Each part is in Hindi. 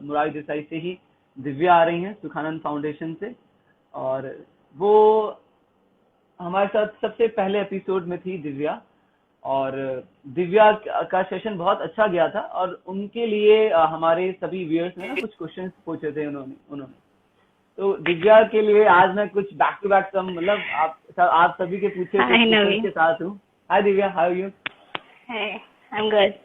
मुरारी देसाई से ही दिव्या आ रही हैं, सुखानंद फाउंडेशन से, और वो हमारे साथ सबसे पहले एपिसोड में थी दिव्या। और दिव्या का सेशन बहुत अच्छा गया था, और उनके लिए हमारे सभी व्यूअर्स ने ना कुछ क्वेश्चंस पूछे थे उन्होंने। तो दिव्या के लिए आज मैं कुछ बैक टू बैक मतलब आप सभी के पूछे क्वेश्चंस के साथ हूँ। Hi Divya, how are you? Hi, I am good.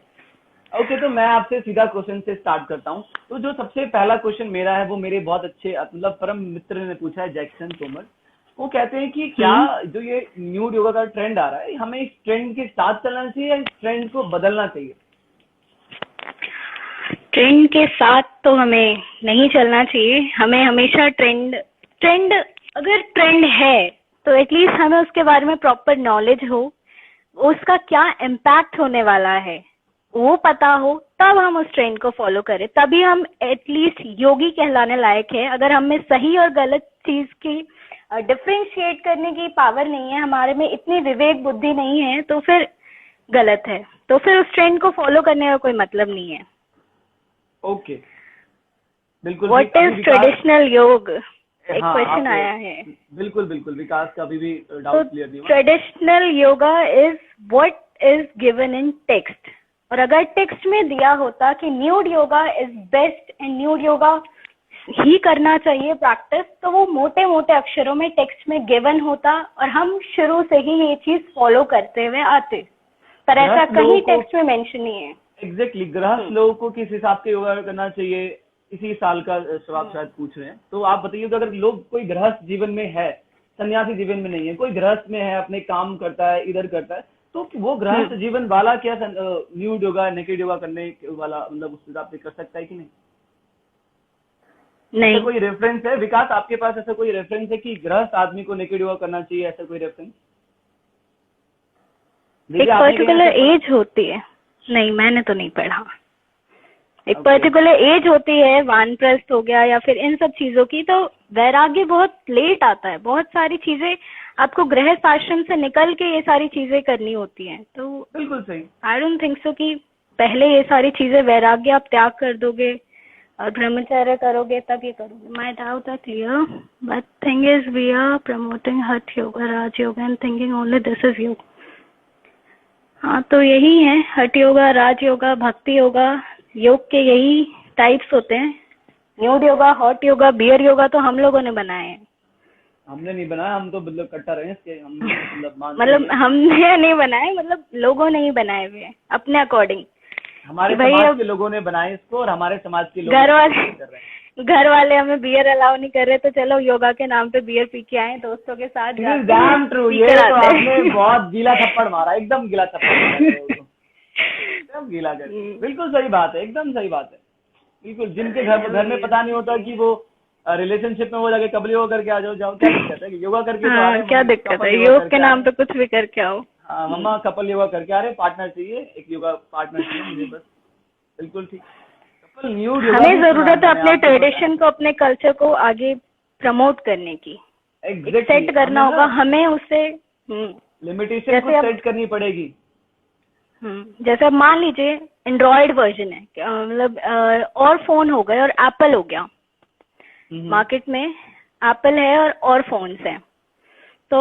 Okay, तो मैं आपसे सीधा क्वेश्चन से स्टार्ट करता हूँ। तो जो सबसे पहला क्वेश्चन मेरा है वो मेरे बहुत अच्छे मतलब परम मित्र ने पूछा है, जैक्सन तोमर। वो कहते हैं कि क्या जो ये न्यूड योगा का ट्रेंड आ रहा है, हमें इस ट्रेंड के साथ चलना चाहिए या इस ट्रेंड को बदलना चाहिए? ट्रेंड के साथ तो हमें नहीं चलना चाहिए। हमें हमेशा ट्रेंड अगर ट्रेंड है तो एटलीस्ट हमें उसके बारे में प्रॉपर नॉलेज हो, उसका क्या इम्पैक्ट होने वाला है वो पता हो, तब हम उस ट्रेंड को फॉलो करें, तभी हम एटलीस्ट योगी कहलाने लायक है। अगर हमें सही और गलत चीज की डिफरेंशिएट करने की पावर नहीं है, हमारे में इतनी विवेक बुद्धि नहीं है, तो फिर गलत है। तो फिर उस ट्रेंड को फॉलो करने का कोई मतलब नहीं है। ओके, बिल्कुल। व्हाट इज ट्रेडिशनल योग, एक क्वेश्चन आया है। बिल्कुल बिल्कुल, विकास का अभी भी डाउट क्लियर नहीं हुआ। Traditional yoga is what is given in text, और अगर टेक्स्ट में दिया होता कि nude yoga is best and nude yoga ही करना चाहिए प्रैक्टिस, तो वो मोटे मोटे अक्षरों में टेक्स्ट में गिवन होता और हम शुरू से ही ये चीज फॉलो करते हुए आते, पर ऐसा कहीं टेक्स्ट में मेंशन नहीं है। एग्जैक्टली, गृहस्थ लोगों को किस हिसाब से योगा करना चाहिए, इसी साल का सवाल शायद पूछ रहे हैं। तो आप बताइए, अगर लोग कोई गृहस्थ जीवन में है, सन्यासी जीवन में नहीं है, कोई गृहस्थ में है, अपने काम करता है, इधर करता है, तो वो गृहस्थ जीवन वाला क्या न्यूड योगा, नेकेड योगा करने वाला मतलब उस हिसाब से कर सकता है कि नहीं? नहीं। कोई रेफरेंस है विकास आपके पास, ऐसा कोई रेफरेंस है कि गृहस्थ आदमी को नेकेड योगा करना चाहिए, ऐसा कोई रेफरेंस? एक पर्टिकुलर एज होती है, नहीं मैंने तो नहीं पढ़ा। एक पर्टिकुलर एज होती है, वानप्रस्थ हो गया या फिर इन सब चीजों की, तो वैराग्य बहुत लेट आता है। बहुत सारी चीजें आपको गृहस्थ आश्रम से निकल के ये सारी चीजें करनी होती हैं। तो बिल्कुल सही, आई डोंट थिंक सो कि पहले ये सारी चीजें वैराग्य आप त्याग कर दोगे और ब्रह्मचर्य करोगे तब ये करोगे। My doubt are clear, but thing is we are promoting hatha yoga, raj yoga and thinking only this is yoga. हाँ, तो यही है, हठ योगा, राज योगा, भक्ति योगा, योग के यही टाइप्स होते हैं। Nude yoga, hot yoga, beer yoga तो हम लोगों ने बनाए हैं। हमने नहीं बनाया, हम तो मतलब कट्टा रहे हैं इसके, हम मतलब हमने नहीं बनाए, मतलब लोगों ने ही बनाए हुए हैं अपने अकॉर्डिंग। हमारे समाज के लोगों ने बनाए इसको, और हमारे समाज के लोग घर वाले हमें बियर अलाउ नहीं कर रहे, तो चलो योगा के नाम पे बियर पी के आए दोस्तों के साथ। डैम ट्रू, ये तो आपने बहुत गीला थप्पड़ मारा, एकदम गीला थप्पड़ मारा, एकदम गीला कर। बिल्कुल सही बात है, एकदम सही बात है, बिल्कुल। जिनके घर में पता नहीं होता कि वो रिलेशनशिप में वो जाके कबल योगा करके आ जाओ, क्या दिक्कत है? योगा करके तो आ रहे, क्या दिक्कत है? योग के नाम पे कुछ भी करके आओ। हाँ मम्मा, कपल योगा करके आ रहे, पार्टनर चाहिए, एक योगा पार्टनर चाहिए मुझे बस। बिल्कुल ठीक। कपल न्यूड योगा, हमें जरूरत है अपने ट्रेडिशन को, अपने कल्चर को आगे प्रमोट करने की। सेट करना होगा हमें, उससे लिमिटेशन को सेट करनी पड़ेगी। जैसे अब मान लीजिए एंड्रॉयड वर्जन है, मतलब और फोन हो गए और एप्पल हो गया, मार्केट में एप्पल है और फोन्स हैं। तो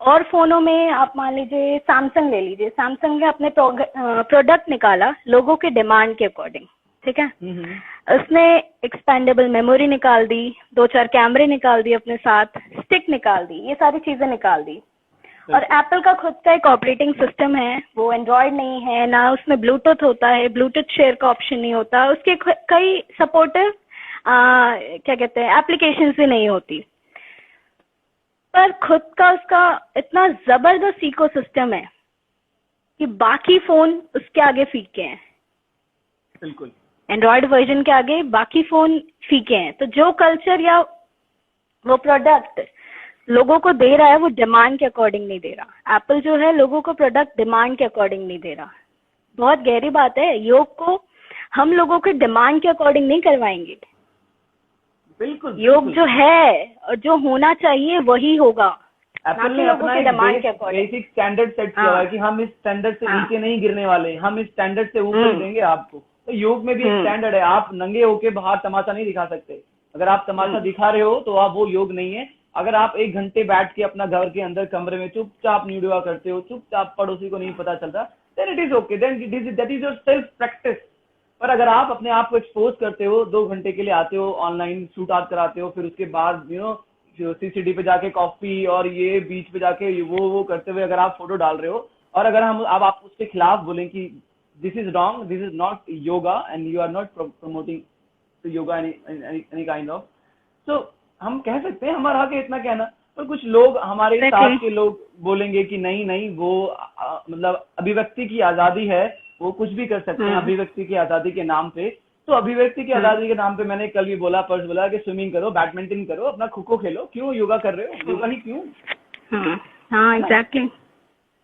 और फोनों में आप मान लीजिए सैमसंग ले लीजिए, सैमसंग ने अपने प्रोडक्ट निकाला लोगों के डिमांड के अकॉर्डिंग, ठीक है। उसने एक्सपेंडेबल मेमोरी निकाल दी, 2-4 कैमरे निकाल दिए अपने साथ, स्टिक निकाल दी, ये सारी चीजें निकाल दी। और एप्पल का खुद का एक ऑपरेटिंग सिस्टम है, वो एंड्रॉयड नहीं है, ना उसमें ब्लूटूथ होता है, ब्लूटूथ शेयर का ऑप्शन नहीं होता, उसके कई सपोर्टिव क्या कहते हैं एप्लीकेशंस भी नहीं होती, पर खुद का उसका इतना जबरदस्त इकोसिस्टम है कि बाकी फोन उसके आगे फीके हैं। बिल्कुल, एंड्रॉयड वर्जन के आगे बाकी फोन फीके हैं। तो जो कल्चर या वो प्रोडक्ट लोगों को दे रहा है, वो डिमांड के अकॉर्डिंग नहीं दे रहा। एप्पल जो है लोगों को प्रोडक्ट डिमांड के अकॉर्डिंग नहीं दे रहा। बहुत गहरी बात है, योग को हम लोगों के डिमांड के अकॉर्डिंग नहीं करवाएंगे। बिल्कुल, योग जो है और जो होना चाहिए वही होगा। एप्पल ने अपना बेसिक स्टैंडर्ड सेट किया है कि हम इस स्टैंडर्ड से नीचे नहीं गिरने वाले, हम इस स्टैंडर्ड से ऊपर देंगे आपको। तो योग में भी एक स्टैंडर्ड है, आप नंगे होके बाहर तमाशा नहीं दिखा सकते। अगर आप तमाशा दिखा रहे हो तो आप वो योग नहीं है। अगर आप 1 घंटे बैठ के अपना घर के अंदर कमरे में चुपचाप न्यूडुआ करते हो, चुपचाप पड़ोसी को नहीं पता चलता, then it is okay, then that is your self practice. पर अगर आप अपने आप को एक्सपोज करते हो, 2 घंटे के लिए आते हो, ऑनलाइन शूट आउट कराते हो, फिर उसके बाद सीसीडी पे जाके कॉफी और ये बीच पे जाके वो करते हुए अगर आप फोटो डाल रहे हो, और अगर हम अब आप उसके खिलाफ बोलें कि this is wrong, this is not yoga and you are not promoting yoga any kind of, तो हम कह सकते हैं, हमारा हक है इतना कहना। पर कुछ लोग, हमारे साथ के लोग बोलेंगे कि नहीं वो मतलब अभिव्यक्ति की आजादी है, वो कुछ भी कर सकते हैं अभिव्यक्ति की आजादी के नाम पे। तो अभिव्यक्ति की आजादी के नाम पे मैंने कल भी बोला, पर्स बोला कि स्विमिंग करो, बैडमिंटन करो, अपना खो खेलो, क्यों योगा कर रहे हो, योगा ही क्यों। हाँ एग्जैक्टली,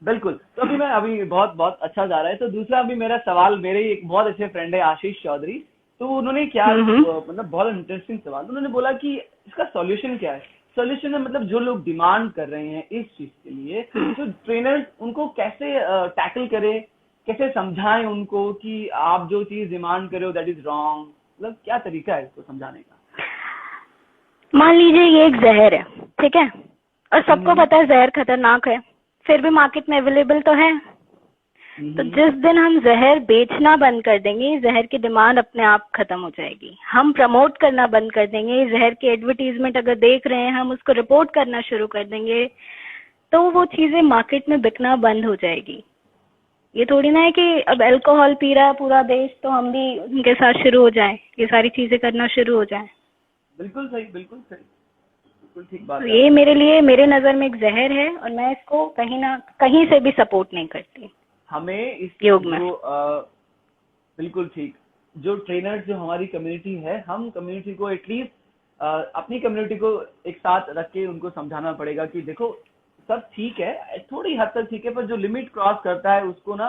बिल्कुल। तो अभी बहुत बहुत अच्छा जा रहा है। तो दूसरा अभी मेरा सवाल, मेरे एक बहुत अच्छे फ्रेंड है आशीष चौधरी, तो उन्होंने क्या मतलब बहुत इंटरेस्टिंग सवाल, उन्होंने बोला कि इसका सॉल्यूशन क्या है। सॉल्यूशन है मतलब जो लोग डिमांड कर रहे हैं इस चीज के लिए, तो ट्रेनर्स उनको कैसे टैकल करे, कैसे समझाएं उनको कि आप जो चीज डिमांड कर रहे हो दैट इज रॉन्ग, मतलब क्या तरीका है इसको समझाने का। मान लीजिए ये एक जहर है, ठीक है, और सबको पता है जहर खतरनाक है, फिर भी मार्केट में अवेलेबल तो है। तो जिस दिन हम जहर बेचना बंद कर देंगे, जहर की डिमांड अपने आप खत्म हो जाएगी। हम प्रमोट करना बंद कर देंगे, जहर की एडवर्टीजमेंट अगर देख रहे हैं हम उसको रिपोर्ट करना शुरू कर देंगे, तो वो चीजें मार्केट में बिकना बंद हो जाएगी। ये थोड़ी ना है कि अब अल्कोहल पी रहा है पूरा देश तो हम भी उनके साथ शुरू हो जाए, ये सारी चीजें करना शुरू हो जाए। बिल्कुल सही, बिल्कुल सही, बिल्कुल ठीक बात है। ये मेरे लिए, मेरे नजर में एक जहर है और मैं इसको कहीं से भी सपोर्ट नहीं करती। हमें इस योग में बिल्कुल ठीक, जो ट्रेनर्स जो हमारी कम्युनिटी है, हम कम्युनिटी को एटलीस्ट अपनी कम्युनिटी को एक साथ रख के उनको समझाना पड़ेगा कि देखो सब ठीक है, थोड़ी हद तक ठीक है, पर जो लिमिट क्रॉस करता है उसको ना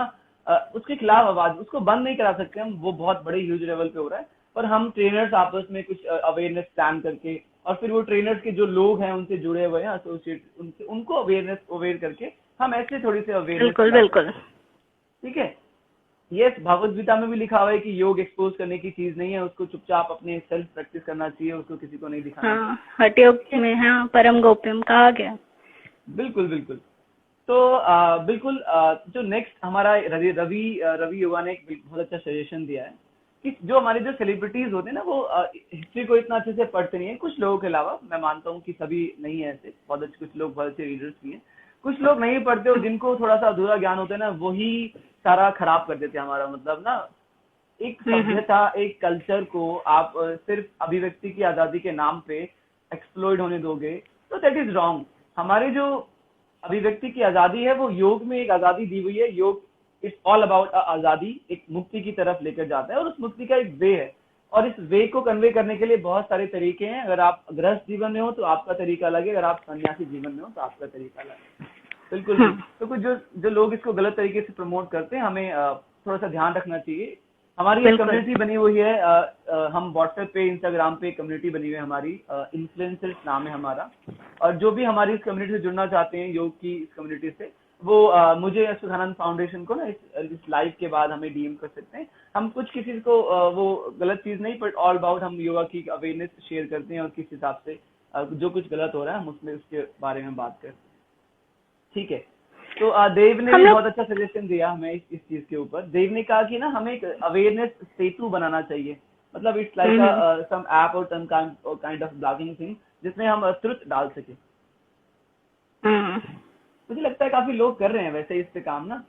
उसके खिलाफ आवाज, उसको बंद नहीं करा सकते हम, वो बहुत बड़े ह्यूज लेवल पे हो रहा है। पर हम ट्रेनर्स आपस में कुछ अवेयरनेस प्लान करके, और फिर वो ट्रेनर्स के जो लोग हैं उनसे जुड़े हुए हैं एसोसिएट, उनको अवेयर करके हम ऐसे थोड़ी सी अवेयरनेस, बिल्कुल ठीक है। ये भगवद गीता में भी लिखा हुआ है कि योग एक्सपोज करने की चीज नहीं है, उसको चुपचाप अपने सेल्फ प्रैक्टिस करना चाहिए, उसको किसी को नहीं दिखाना। हाँ, हठ योग में हाँ परम गोप्यम कहा गया। बिल्कुल बिल्कुल। तो बिल्कुल जो नेक्स्ट हमारा रवि योगा ने एक बहुत अच्छा सजेशन दिया है कि जो हमारे जो सेलिब्रिटीज होते हैं ना, वो हिस्ट्री को इतना अच्छे से पढ़ते नहीं है, कुछ लोगों के अलावा। मैं मानता हूँ कि सभी नहीं है ऐसे, बहुत अच्छे कुछ लोग बहुत अच्छे रीडर्स भी हैं, कुछ लोग नहीं पढ़ते और जिनको थोड़ा सा अधूरा ज्ञान होता है ना, वही सारा खराब कर देते हैं हमारा। मतलब ना, एक सभ्यता, एक कल्चर को आप सिर्फ अभिव्यक्ति की आजादी के नाम पे एक्सप्लॉइट होने दोगे तो दैट इज रॉन्ग। हमारे जो अभिव्यक्ति की आजादी है वो योग में एक आजादी दी हुई है। योग इट्स ऑल अबाउट आजादी, एक मुक्ति की तरफ लेकर जाता है और उस मुक्ति का एक वे है, और इस वे को कन्वे करने के लिए बहुत सारे तरीके हैं। अगर आप गृहस्थ जीवन में हो तो आपका तरीका अलग है, अगर आप सन्यासी जीवन में हो तो आपका तरीका अलग है। बिल्कुल। तो कुछ जो लोग इसको गलत तरीके से प्रमोट करते हैं, हमें थोड़ा सा ध्यान रखना चाहिए। हमारी एक कम्युनिटी बनी हुई है, हम व्हाट्सएप पे, इंस्टाग्राम पे कम्युनिटी बनी हुई है हमारी, इन्फ्लुएंसर्स नाम है हमारा। और जो भी हमारी इस कम्युनिटी से जुड़ना चाहते हैं, योग की इस कम्युनिटी से, वो मुझे सुखानंद फाउंडेशन को ना इस लाइव के बाद हमें डीएम कर सकते हैं। हम कुछ किसी को वो गलत चीज नहीं, बट ऑल अबाउट हम योगा की अवेयरनेस शेयर करते हैं और किस हिसाब से जो कुछ गलत हो रहा है हम उसमें उसके बारे में बात करते हैं। ठीक है। तो देव ने भी बहुत अच्छा सजेशन दिया हमें इस चीज के ऊपर। देव ने कहा कि ना हमें एक अवेयरनेस सेतु बनाना चाहिए, मतलब इट्स लाइक सम ऐप और some kind of blogging thing जिसमें हम ट्रुथ डाल सके। मुझे लगता है काफी लोग कर रहे हैं वैसे इस पे काम ना,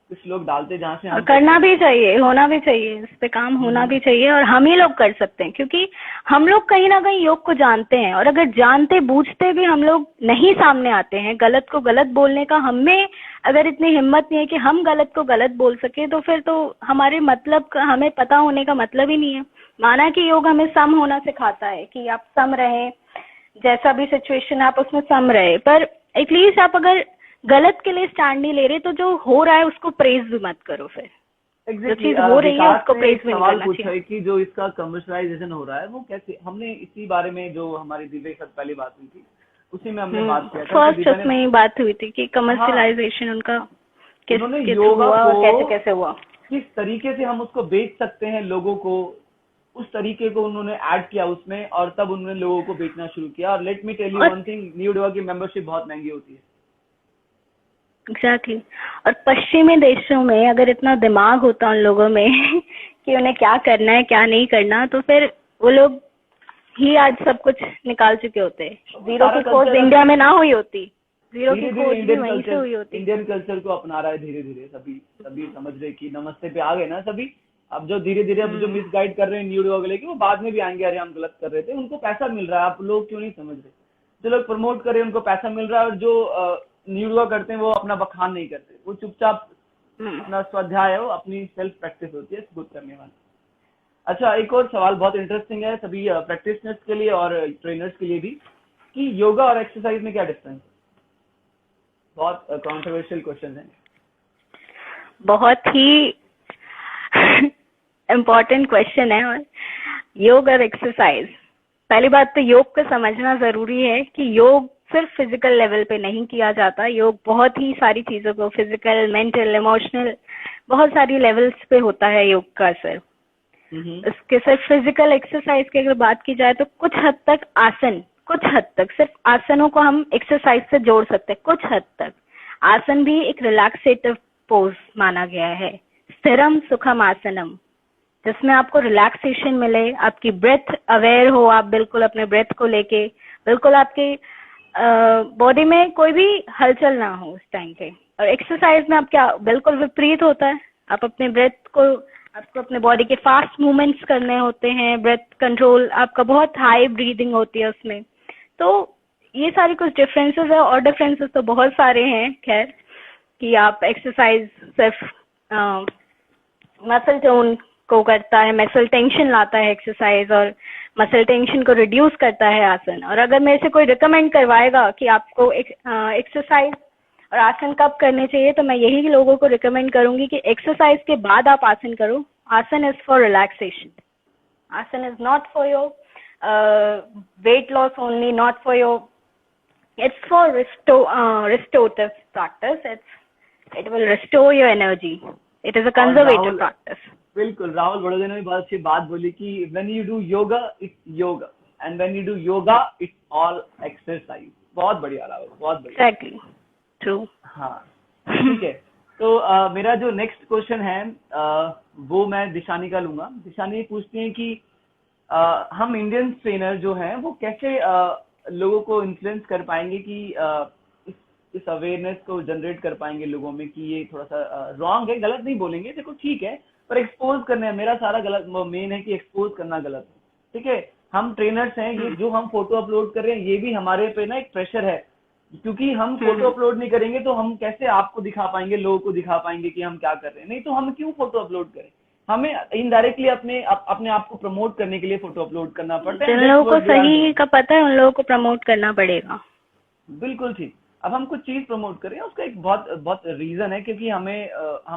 कुछ लोग डालते जहाँ से हम करना भी चाहिए, होना भी चाहिए, इस पे काम होना भी चाहिए, और हम ही लोग कर सकते हैं क्योंकि हम लोग कहीं ना कहीं योग को जानते हैं, और अगर जानते बूझते भी हम लोग नहीं सामने आते हैं, गलत को गलत बोलने का हमें अगर इतनी हिम्मत नहीं है कि हम गलत को गलत बोल सके, तो फिर तो हमारे मतलब का हमें पता होने का मतलब ही नहीं है। माना कि योग हमें सम होना सिखाता है कि आप सम रहे, जैसा भी सिचुएशन आप उसमें सम रहे, पर एटलीस्ट आप अगर गलत के लिए स्टैंड नहीं ले रहे तो जो हो रहा है उसको प्रेज भी मत करो। फिर जो चीज हो रही है उसको प्रेज भी नहीं करना चाहिए। कि जो इसका कमर्शियलाइजेशन हो रहा है वो कैसे, हमने इसी बारे में जो हमारी दिव्य के साथ पहली बात हुई थी उसी में हमने बात किया था। फर्स्ट उसमें ही बात हुई थी कि कमर्शियलाइजेशन उनका किस हुआ और कैसे हुआ। किस तरीके से हम उसको बेच सकते हैं लोगों को, उस तरीके को उन्होंने ऐड किया उसमें, और तब उन्होंने लोगों को बेचना शुरू किया। और let me tell you one thing, new diva की मेंबरशिप बहुत महंगी होती है। एग्जैक्टली और पश्चिमी देशों में अगर इतना दिमाग होता उन लोगों में कि उन्हें क्या करना है क्या नहीं करना, तो फिर वो लोग ही आज सब कुछ निकाल चुके होते। जीरो की खोज इंडिया में ना हुई होती, जीरो की खोज भी वहीं से हुई होती। इंडियन कल्चर को अपना रहा है धीरे धीरे सभी समझ रहे कि नमस्ते पे आ गए ना सभी। अब जो धीरे धीरे अब जो मिसगाइड कर रहे हैं न्यू डिवा के लेके, वो बाद में भी आएंगे, अरे हम गलत कर रहे थे, उनको पैसा मिल रहा है, आप लोग क्यों नहीं समझ रहे। जो लोग प्रमोट कर रहे हैं उनको पैसा मिल रहा है, और जो न्यू डिवा करते हैं वो अपना बखान नहीं करते, वो चुपचाप अपना स्वाध्याय है, वो अपनी सेल्फ प्रैक्टिस होती है खुद करने वाली। अच्छा, एक और सवाल बहुत इंटरेस्टिंग है सभी प्रैक्टिशनर्स के लिए और ट्रेनर्स के लिए भी, कि योगा और एक्सरसाइज में क्या डिफरेंस है? बहुत कंट्रोवर्शियल क्वेश्चन है, बहुत ही इम्पोर्टेंट क्वेश्चन है। और योग और एक्सरसाइज, पहली बात तो योग को समझना जरूरी है कि योग सिर्फ फिजिकल लेवल पे नहीं किया जाता। योग बहुत ही सारी चीजों को, फिजिकल, मेंटल, इमोशनल, बहुत सारी लेवल्स पे होता है योग का असर। इसके सिर्फ फिजिकल एक्सरसाइज की अगर बात की जाए तो कुछ हद तक आसन, कुछ हद तक सिर्फ आसनों को हम एक्सरसाइज से जोड़ सकते हैं। कुछ हद तक आसन भी एक रिलैक्सेटिव पोज माना गया है, स्थिरम सुखम आसनम, जिसमें आपको रिलैक्सेशन मिले, आपकी ब्रेथ अवेयर हो, आप बिल्कुल अपने ब्रेथ को लेके, बिल्कुल आपके बॉडी में कोई भी हलचल ना हो उस टाइम पे। और एक्सरसाइज में आप क्या बिल्कुल विपरीत होता है, आप अपने ब्रेथ को, आपको अपने बॉडी के फास्ट मूवमेंट्स करने होते हैं, ब्रेथ कंट्रोल, आपका बहुत हाई ब्रीदिंग होती है उसमें। तो ये सारी कुछ डिफरेंसेस है, और डिफरेंसेस तो बहुत सारे हैं खैर, कि आप एक्सरसाइज सिर्फ मसल टोन को करता है, मसल टेंशन लाता है एक्सरसाइज, और मसल टेंशन को रिड्यूस करता है आसन। और अगर मेरे से कोई रिकमेंड करवाएगा कि आपको एक्सरसाइज और आसन कब करने चाहिए, तो मैं यही लोगों को रिकमेंड करूंगी कि एक्सरसाइज के बाद आप आसन करो। आसन इज फॉर रिलैक्सेशन, आसन is not for your weight loss only, not for your, it's for restorative practice. It will restore your energy. It is a conservative practice. बिल्कुल, राहुल बड़ोदे ने भी बहुत अच्छी बात बोली कि when you do yoga it's yoga and when you do yoga it's all exercise। बहुत बढ़िया राहुल, बहुत बढ़िया। Exactly, true। हाँ, ठीक है। तो मेरा जो नेक्स्ट क्वेश्चन है वो मैं दिशानी का लूंगा। दिशानी पूछती है कि हम इंडियन ट्रेनर जो हैं वो कैसे लोगों को इन्फ्लुएंस कर पाएंगे कि इस अवेयरनेस को जनरेट कर पाएंगे लोगों में कि ये थोड़ा सा रॉन्ग है, गलत नहीं बोलेंगे, देखो ठीक है, पर एक्सपोज करना है। मेरा सारा गलत मेन है कि एक्सपोज करना गलत है, ठीक है। हम ट्रेनर्स हैं, ये जो हम फोटो अपलोड कर रहे हैं ये भी हमारे पे ना एक प्रेशर है, क्योंकि हम फोटो अपलोड नहीं करेंगे तो हम कैसे आपको दिखा पाएंगे, लोगों को दिखा पाएंगे कि हम क्या कर रहे हैं। नहीं तो हम क्यों फोटो अपलोड करें, हमें इनडायरेक्टली अपने आप को प्रमोट करने के लिए फोटो अपलोड करना पड़ता है। जिन लोगों को सही का पता है उन लोगों को प्रमोट करना पड़ेगा। बिल्कुल ठीक। अब हम कुछ चीज प्रमोट करें, उसका एक बहुत रीजन है, क्योंकि हम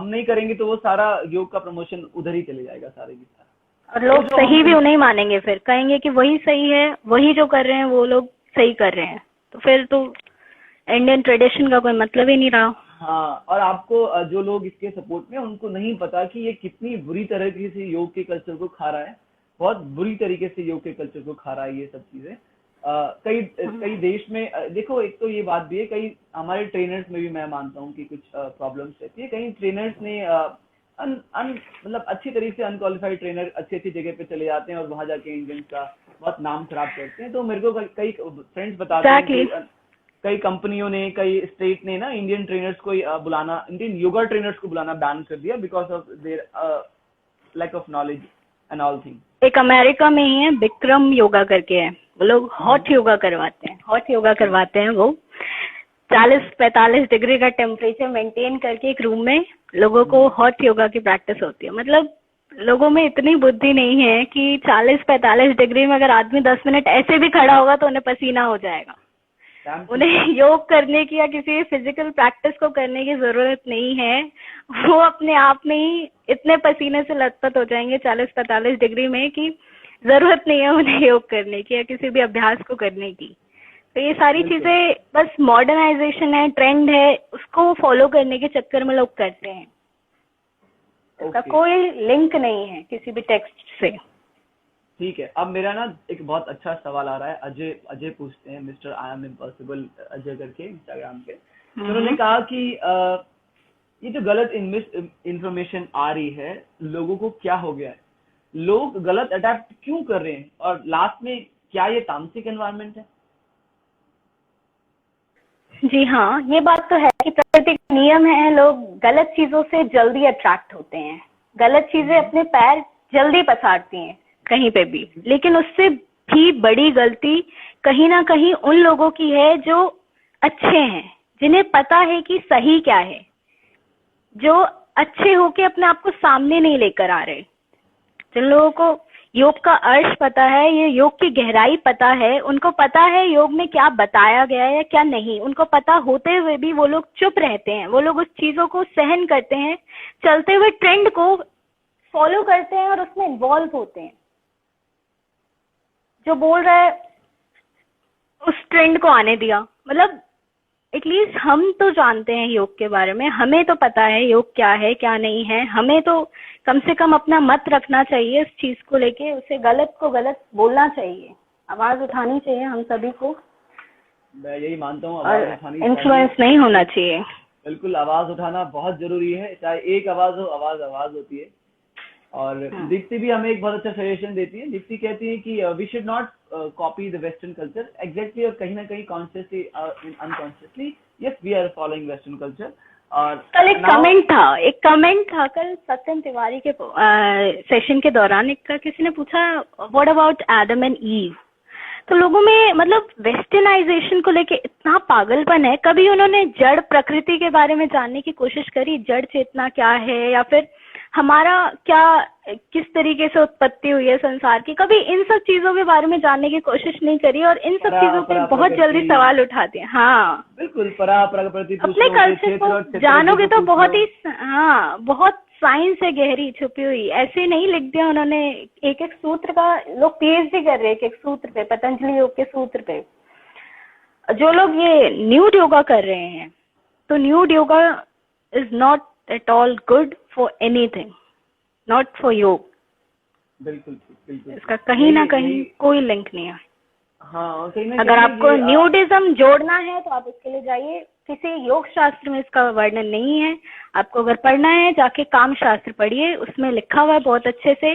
नहीं करेंगे तो वो सारा योग का प्रमोशन उधर ही चले जाएगा सारे की सारा। और लोग सही भी नहीं मानेंगे, फिर कहेंगे कि वही सही है, वही जो कर रहे हैं वो लोग सही कर रहे हैं, तो फिर तो इंडियन ट्रेडिशन का कोई मतलब ही नहीं रहा। हाँ, और आपको जो लोग इसके सपोर्ट में, उनको नहीं पता कि ये कितनी बुरी तरीके से योग के कल्चर को खा रहा है, बहुत बुरी तरीके से योग के कल्चर को खा रहा है ये सब चीजें। कई देश में देखो, एक तो ये बात भी है, कई हमारे ट्रेनर्स में भी मैं मानता हूँ कि कुछ प्रॉब्लम्स रहती है। कई ट्रेनर्स ने मतलब अच्छी तरीके से अनक्वालिफाइड ट्रेनर अच्छी जगह पे चले जाते हैं और वहां जाके इंडियंस का बहुत नाम खराब करते हैं। तो मेरे को कई फ्रेंड्स बताते हैं कि कई कंपनियों ने, कई स्टेट ने ना इंडियन ट्रेनर्स को बुलाना, इंडियन योगा ट्रेनर्स को बुलाना बैन कर दिया because of their lack of knowledge and all thing. एक अमेरिका में ही है, बिक्रम योगा करके है, वो लोग हॉट योगा करवाते हैं। वो 40-45 डिग्री का टेम्परेचर मेंटेन करके एक रूम में लोगों को हॉट योगा की प्रैक्टिस होती है। मतलब लोगों में इतनी बुद्धि नहीं है कि 40-45 डिग्री में अगर आदमी 10 मिनट ऐसे भी खड़ा होगा तो उन्हें पसीना हो जाएगा। उन्हें योग करने की या किसी फिजिकल प्रैक्टिस को करने की जरूरत नहीं है, वो अपने आप में ही इतने पसीने से लथपथ हो जाएंगे 40-45 डिग्री में कि जरूरत नहीं है उन्हें योग करने की या किसी भी अभ्यास को करने की। तो ये सारी चीजें बस मॉडर्नाइजेशन है, ट्रेंड है, उसको फॉलो करने के चक्कर में लोग करते हैं। इसका ओके कोई लिंक नहीं है किसी भी टेक्स्ट से। ठीक है। अब मेरा ना एक बहुत अच्छा सवाल आ रहा है, अजय अजय पूछते हैं, mister I am impossible Ajay करके इंस्टाग्राम पे। तो उन्होंने कहा कि ये जो गलत इंफॉर्मेशन आ रही है, लोगों को क्या हो गया है, लोग गलत अडेप्ट क्यों कर रहे हैं, और लास्ट में क्या ये तामसिक एनवायरनमेंट है? जी हाँ, ये बात तो है कि प्रकृति का नियम है, लोग गलत चीजों से जल्दी अट्रैक्ट होते हैं, गलत चीजें अपने पैर जल्दी पसारती हैं कहीं पे भी। लेकिन उससे भी बड़ी गलती कहीं ना कहीं उन लोगों की है जो अच्छे हैं, जिन्हें पता है कि सही क्या है, जो अच्छे होके अपने आप को सामने नहीं लेकर आ रहे। जिन लोगों को योग का अर्थ पता है, ये योग की गहराई पता है, उनको पता है योग में क्या बताया गया है या क्या नहीं, उनको पता होते हुए भी वो लोग चुप रहते हैं, वो लोग उस चीजों को सहन करते हैं, चलते हुए ट्रेंड को फॉलो करते हैं और उसमें इन्वॉल्व होते हैं। जो बोल रहा है उस ट्रेंड को आने दिया, मतलब एटलीस्ट हम तो जानते हैं योग के बारे में, हमें तो पता है योग क्या है क्या नहीं है, हमें तो कम से कम अपना मत रखना चाहिए उस चीज को लेके, उसे गलत को गलत बोलना चाहिए, आवाज उठानी चाहिए हम सभी को। मैं यही मानता हूँ, आवाज उठानी चाहिए, इन्फ्लुएंस नहीं होना चाहिए। बिल्कुल, आवाज उठाना बहुत जरूरी है, चाहे एक आवाज हो, आवाज आवाज होती है। और दीप्ति भी हमें एक बहुत अच्छा सजेशन देती है। दीप्ति कहती है कि we should not copy the western culture exactly, और कहीं ना कहीं consciously unconsciously yes we are following western culture. और कल एक कमेंट था कल सत्यम तिवारी के सेशन के दौरान, एक किसी ने पूछा what about Adam and ewe. तो लोगों में मतलब वेस्टर्नाइजेशन को लेके इतना पागलपन है, कभी उन्होंने जड़ प्रकृति के बारे में जानने की कोशिश करी, जड़ चेतना क्या है, या फिर हमारा क्या किस तरीके से उत्पत्ति हुई है संसार की, कभी इन सब चीजों के बारे में जानने की कोशिश नहीं करी, और इन सब चीजों पे बहुत जल्दी सवाल उठाते हैं। हाँ बिल्कुल, प्रकृति अपने कल्चर को जानोगे तो बहुत ही बहुत साइंस है गहरी छुपी हुई, ऐसे नहीं लिख दिया उन्होंने एक एक सूत्र का। लोग पीएचडी कर रहे हैं एक एक सूत्र पे, पतंजलि योग के सूत्र पे। जो लोग ये न्यूड योगा कर रहे हैं, तो nude yoga is not at all good for anything, not for योग। बिल्कुल बिल्कुल, इसका कहीं ना कहीं कोई लिंक नहीं है। हाँ, अगर आपको न्यूडिज्म जोड़ना है तो आप इसके लिए जाइए, किसी योग शास्त्र में इसका वर्णन नहीं है। आपको अगर पढ़ना है जाके काम शास्त्र पढ़िए, उसमें लिखा हुआ है बहुत अच्छे से,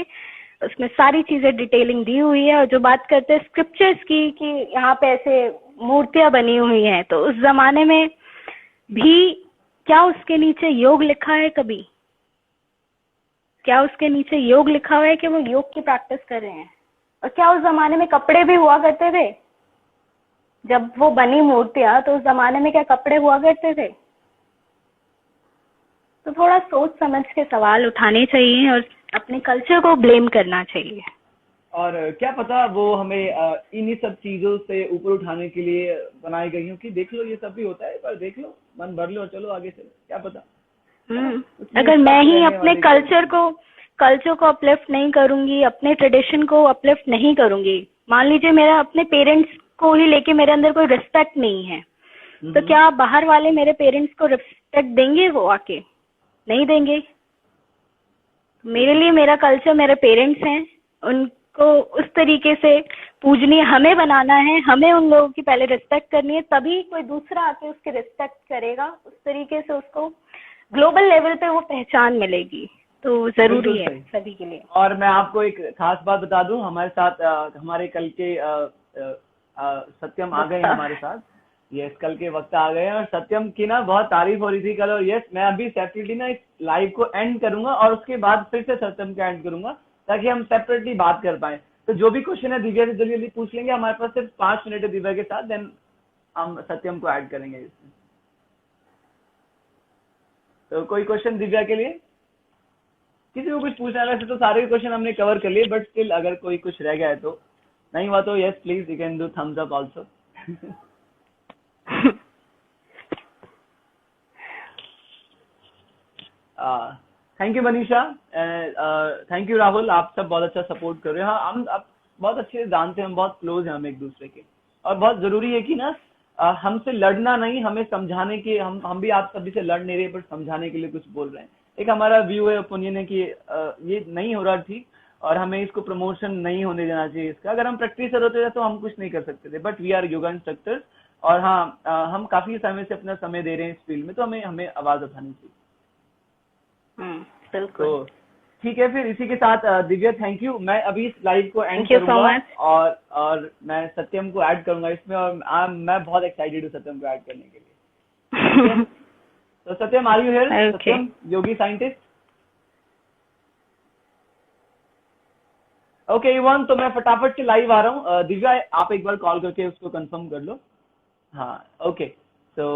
उसमें सारी चीजें डिटेलिंग दी हुई है। और जो बात करते हैं स्क्रिप्चर्स की कि यहाँ पे ऐसे मूर्तियां बनी हुई हैं, तो उस जमाने में भी क्या उसके नीचे योग लिखा है? कभी क्या उसके नीचे योग लिखा हुआ है कि वो योग की प्रैक्टिस कर रहे हैं? और क्या उस जमाने में कपड़े भी हुआ करते थे? जब वो बनी मूर्तियां, तो उस जमाने में क्या कपड़े हुआ करते थे? तो थोड़ा सोच समझ के सवाल उठाने चाहिए और अपने कल्चर को ब्लेम करना चाहिए। और क्या पता वो हमें इन्हीं सब चीजों से ऊपर उठाने के लिए बनाई गई हो कि देख लो ये सब भी होता है, पर देख लो, मन भर लो, चलो आगे चलो, क्या पता। अगर मैं ही अपने कल्चर को अपलिफ्ट नहीं करूंगी, अपने ट्रेडिशन को अपलिफ्ट नहीं करूंगी, मान लीजिए मेरा अपने पेरेंट्स को ही लेके मेरे अंदर कोई रिस्पेक्ट नहीं है, तो क्या बाहर वाले मेरे पेरेंट्स को रिस्पेक्ट देंगे? वो आके नहीं देंगे। मेरे लिए मेरा कल्चर मेरे पेरेंट्स हैं, उनको उस तरीके से पूजनीय हमें बनाना है, हमें उन लोगों की पहले रिस्पेक्ट करनी है, तभी कोई दूसरा आके उसकी रिस्पेक्ट करेगा। उस तरीके से उसको ग्लोबल लेवल पे वो पहचान मिलेगी, तो जरूरी है सभी के लिए। और मैं आपको एक खास बात बता दूं, हमारे साथ हमारे कल के सत्यम आ गए हमारे साथ। यस, कल के वक्त आ गए हैं और सत्यम की ना बहुत तारीफ हो रही थी कल। और यस, मैं अभी सेपरेटली ना इस लाइव को एंड करूंगा और उसके बाद फिर से सत्यम का एंड करूंगा, ताकि हम सेपरेटली बात कर पाए। तो जो भी क्वेश्चन है दिव्या से जल्दी जल्दी पूछ लेंगे, हमारे पास सिर्फ 5 मिनट है दिव्या के साथ, देन हम सत्यम को ऐड करेंगे इसमें। तो कोई क्वेश्चन दिव्या के लिए? किसी को कुछ पूछना है? वैसे तो सारे क्वेश्चन हमने कवर कर लिए, बट स्टिल अगर कोई कुछ रह गया है तो, नहीं हुआ तो yes please you can do thumbs up also. Thank you Manisha, thank you Rahul, आप सब बहुत अच्छा सपोर्ट कर रहे हो। हाँ, हम बहुत अच्छे से जानते हैं, हम बहुत क्लोज हैं हम एक दूसरे के, और बहुत जरूरी है कि ना हमसे लड़ना नहीं, हमें समझाने के, हम भी आप सभी से लड़ नहीं रहे, बट समझाने के लिए कुछ बोल रहे हैं, एक हमारा व्यू है, ओपिनियन है कि ये नहीं हो रहा ठीक, और हमें इसको प्रमोशन नहीं होने देना चाहिए इसका। अगर हम प्रैक्टिसर होते तो हम कुछ नहीं कर सकते थे, but we are yoga instructors, और हाँ हम काफी समय से अपना समय दे रहे हैं इस फील्ड में, तो हमें हमें आवाज उठानी चाहिए। बिल्कुल। तो ठीक है, फिर इसी के साथ दिव्या थैंक यू। मैं अभी इस लाइव को एंड Thank you so करूंगा, much. और मैं सत्यम को ऐड करूंगा इसमें, और मैं बहुत एक्साइटेड हूँ सत्यम को ऐड करने के लिए। तो Satyam, are you here? Okay. Satyam, yogi scientist. Okay Ivan, तो मैं फटाफट से लाइव आ रहा हूँ। दिव्या आप एक बार कॉल करके उसको कंफर्म कर लो। हाँ ओके। तो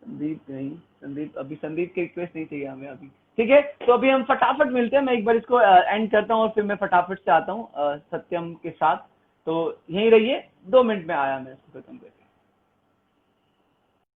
संदीप नहीं, संदीप अभी, संदीप की रिक्वेस्ट नहीं चाहिए हमें अभी। ठीक है, तो अभी हम फटाफट मिलते हैं। मैं एक बार इसको एंड करता हूँ और फिर मैं फटाफट से आता हूँ सत्यम के साथ। तो यहीं रहिए, 2 मिनट में आया मैं इसको खत्म करके।